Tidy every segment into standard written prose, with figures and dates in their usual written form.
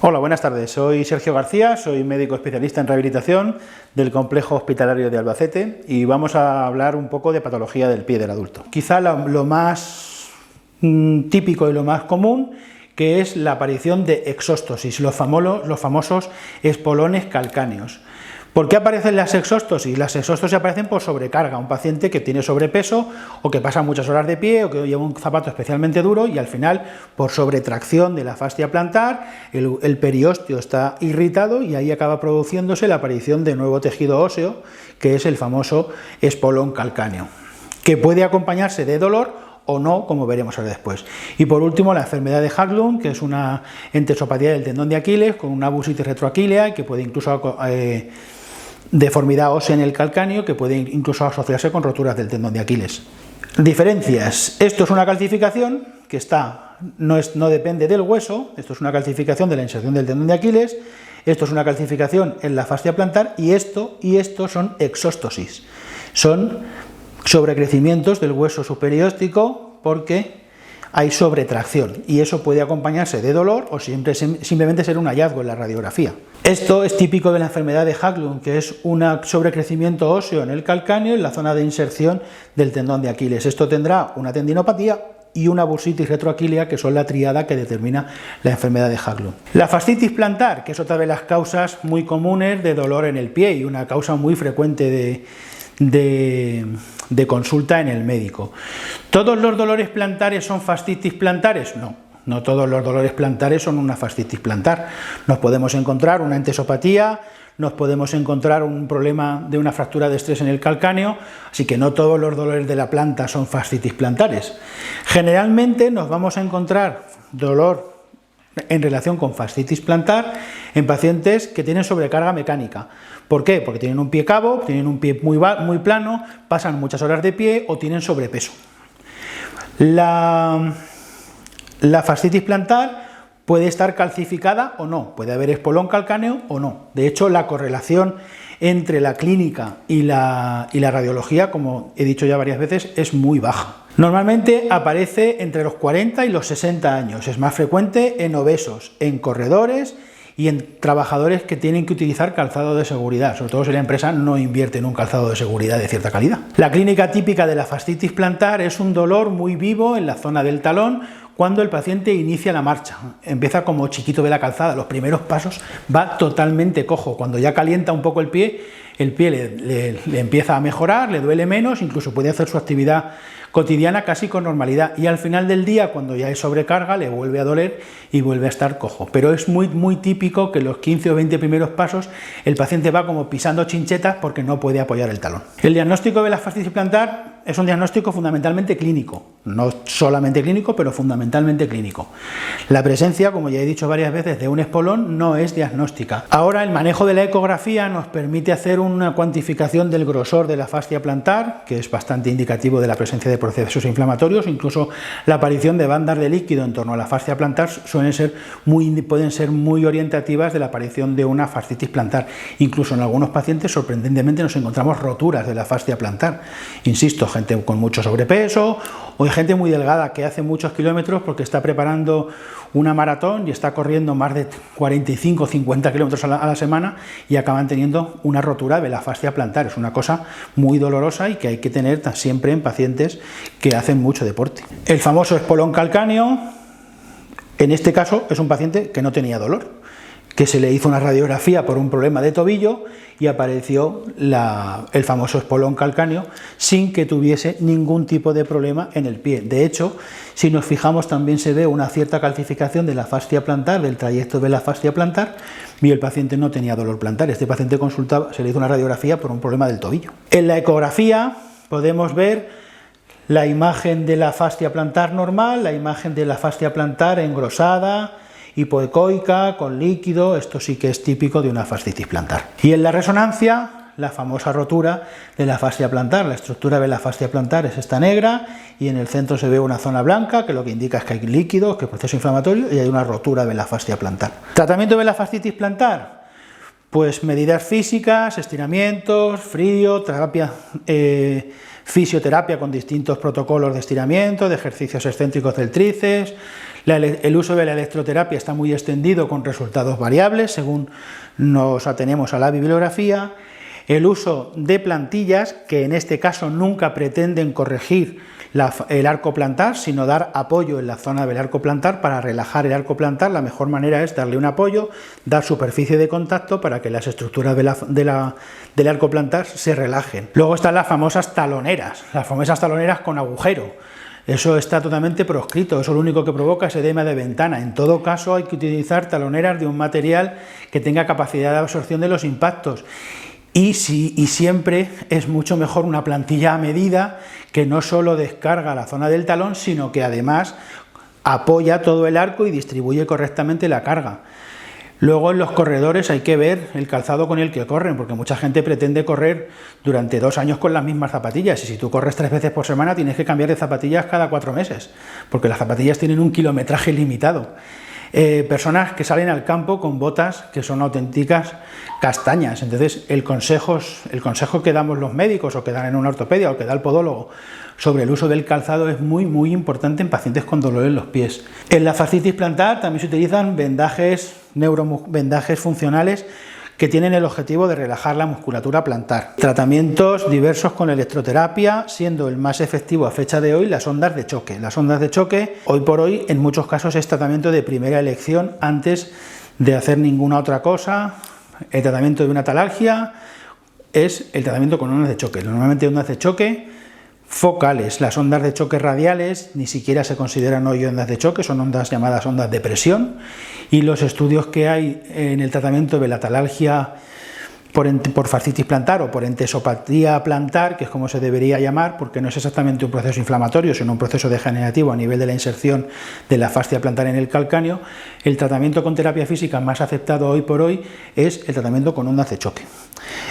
Hola, buenas tardes. Soy Sergio García, soy médico especialista en rehabilitación del Complejo Hospitalario de Albacete y vamos a hablar un poco de patología del pie del adulto. Quizá lo más típico y lo más común, que es la aparición de exóstosis, los famosos espolones calcáneos. ¿Por qué aparecen las exóstosis? Las exóstosis aparecen por sobrecarga, un paciente que tiene sobrepeso o que pasa muchas horas de pie o que lleva un zapato especialmente duro y al final por sobretracción de la fascia plantar el periósteo está irritado y ahí acaba produciéndose la aparición de nuevo tejido óseo, que es el famoso espolón calcáneo, que puede acompañarse de dolor o no, como veremos ahora después. Y por último, la enfermedad de Haglund, que es una entesopatía del tendón de Aquiles con una bursitis retroaquílea que puede incluso deformidad ósea en el calcáneo, que puede incluso asociarse con roturas del tendón de Aquiles. Diferencias: esto es una calcificación que no depende del hueso, esto es una calcificación de la inserción del tendón de Aquiles, esto es una calcificación en la fascia plantar y esto son exóstosis, son sobrecrecimientos del hueso superióstico porque hay sobretracción y eso puede acompañarse de dolor o simplemente ser un hallazgo en la radiografía. Esto es típico de la enfermedad de Haglund, que es un sobrecrecimiento óseo en el calcáneo en la zona de inserción del tendón de Aquiles. Esto tendrá una tendinopatía y una bursitis retroaquílea, que son la tríada que determina la enfermedad de Haglund. La fascitis plantar, que es otra de las causas muy comunes de dolor en el pie y una causa muy frecuente de consulta en el médico. ¿Todos los dolores plantares son fascitis plantares? No todos los dolores plantares son una fascitis plantar. Nos podemos encontrar una entesopatía, nos podemos encontrar un problema de una fractura de estrés en el calcáneo, así que no todos los dolores de la planta son fascitis plantares. Generalmente nos vamos a encontrar dolor en relación con fascitis plantar en pacientes que tienen sobrecarga mecánica. ¿Por qué? Porque tienen un pie cabo, tienen un pie muy plano, pasan muchas horas de pie o tienen sobrepeso. La fascitis plantar puede estar calcificada o no, puede haber espolón calcáneo o no. De hecho, la correlación entre la clínica y la radiología, como he dicho ya varias veces, es muy baja. Normalmente aparece entre los 40 y los 60 años, es más frecuente en obesos, en corredores y en trabajadores que tienen que utilizar calzado de seguridad, sobre todo si la empresa no invierte en un calzado de seguridad de cierta calidad. La clínica típica de la fascitis plantar es un dolor muy vivo en la zona del talón cuando el paciente inicia la marcha. Empieza como chiquito de la calzada, los primeros pasos va totalmente cojo. Cuando ya calienta un poco el pie le empieza a mejorar, le duele menos, incluso puede hacer su actividad cotidiana casi con normalidad y al final del día, cuando ya es sobrecarga, le vuelve a doler y vuelve a estar cojo. Pero es muy típico que los 15 o 20 primeros pasos el paciente va como pisando chinchetas porque no puede apoyar el talón. El diagnóstico de la fascitis plantar es un diagnóstico fundamentalmente clínico, no solamente clínico, pero fundamentalmente clínico. La presencia, como ya he dicho varias veces, de un espolón no es diagnóstica. Ahora el manejo de la ecografía nos permite hacer una cuantificación del grosor de la fascia plantar, que es bastante indicativo de la presencia de procesos inflamatorios. Incluso la aparición de bandas de líquido en torno a la fascia plantar pueden ser muy orientativas de la aparición de una fascitis plantar. Incluso en algunos pacientes, sorprendentemente, nos encontramos roturas de la fascia plantar. Insisto, gente con mucho sobrepeso o gente muy delgada que hace muchos kilómetros porque está preparando una maratón y está corriendo más de 45 o 50 kilómetros a la semana y acaban teniendo una rotura de la fascia plantar. Es una cosa muy dolorosa y que hay que tener siempre en pacientes que hacen mucho deporte. El famoso espolón calcáneo, en este caso es un paciente que no tenía dolor, que se le hizo una radiografía por un problema de tobillo y apareció el famoso espolón calcáneo sin que tuviese ningún tipo de problema en el pie. De hecho, si nos fijamos, también se ve una cierta calcificación de la fascia plantar, del trayecto de la fascia plantar, y el paciente no tenía dolor plantar. Este paciente se le hizo una radiografía por un problema del tobillo. En la ecografía podemos ver la imagen de la fascia plantar normal, la imagen de la fascia plantar engrosada, hipoecoica, con líquido. Esto sí que es típico de una fascitis plantar. Y en la resonancia, la famosa rotura de la fascia plantar. La estructura de la fascia plantar es esta negra y en el centro se ve una zona blanca, que lo que indica es que hay líquido, que es proceso inflamatorio, y hay una rotura de la fascia plantar. ¿Tratamiento de la fascitis plantar? Pues medidas físicas, estiramientos, frío, fisioterapia con distintos protocolos de estiramiento, de ejercicios excéntricos del tríceps, El uso de la electroterapia está muy extendido con resultados variables según nos atenemos a la bibliografía. El uso de plantillas, que en este caso nunca pretenden corregir el arco plantar, sino dar apoyo en la zona del arco plantar. Para relajar el arco plantar, la mejor manera es darle un apoyo, dar superficie de contacto para que las estructuras del arco plantar se relajen. Luego están las famosas taloneras con agujero. Eso está totalmente proscrito, eso lo único que provoca es edema de ventana. En todo caso hay que utilizar taloneras de un material que tenga capacidad de absorción de los impactos. Y siempre es mucho mejor una plantilla a medida que no solo descarga la zona del talón, sino que además apoya todo el arco y distribuye correctamente la carga. Luego en los corredores hay que ver el calzado con el que corren, porque mucha gente pretende correr durante 2 años con las mismas zapatillas, y si tú corres 3 veces por semana tienes que cambiar de zapatillas cada 4 meses, porque las zapatillas tienen un kilometraje limitado. Personas que salen al campo con botas que son auténticas castañas. Entonces el consejo que damos los médicos, o que dan en una ortopedia, o que da el podólogo, sobre el uso del calzado es muy importante en pacientes con dolor en los pies. En la fascitis plantar también se utilizan vendajes funcionales que tienen el objetivo de relajar la musculatura plantar. Tratamientos diversos con electroterapia, siendo el más efectivo a fecha de hoy las ondas de choque. Las ondas de choque, hoy por hoy, en muchos casos es tratamiento de primera elección antes de hacer ninguna otra cosa. El tratamiento de una talalgia es el tratamiento con ondas de choque. Normalmente ondas de choque focales. Las ondas de choque radiales ni siquiera se consideran hoy ondas de choque, son ondas llamadas ondas de presión, y los estudios que hay en el tratamiento de la talalgia por fascitis plantar o por entesopatía plantar, que es como se debería llamar, porque no es exactamente un proceso inflamatorio, sino un proceso degenerativo a nivel de la inserción de la fascia plantar en el calcáneo, el tratamiento con terapia física más aceptado hoy por hoy es el tratamiento con ondas de choque.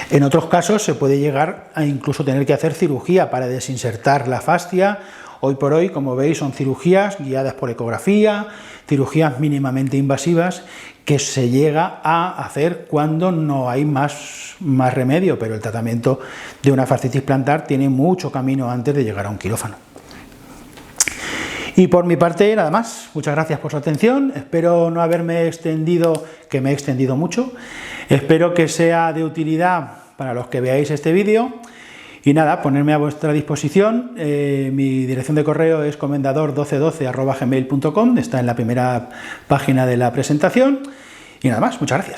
En otros casos se puede llegar a incluso tener que hacer cirugía para desinsertar la fascia. Hoy por hoy, como veis, son cirugías guiadas por ecografía, cirugías mínimamente invasivas que se llega a hacer cuando no hay más remedio, pero el tratamiento de una fascitis plantar tiene mucho camino antes de llegar a un quirófano. Y por mi parte nada más, muchas gracias por su atención, espero no haberme extendido, que me he extendido mucho, espero que sea de utilidad para los que veáis este vídeo. Y nada, ponerme a vuestra disposición. Mi dirección de correo es comendador1212@gmail.com, está en la primera página de la presentación. Y nada más, muchas gracias.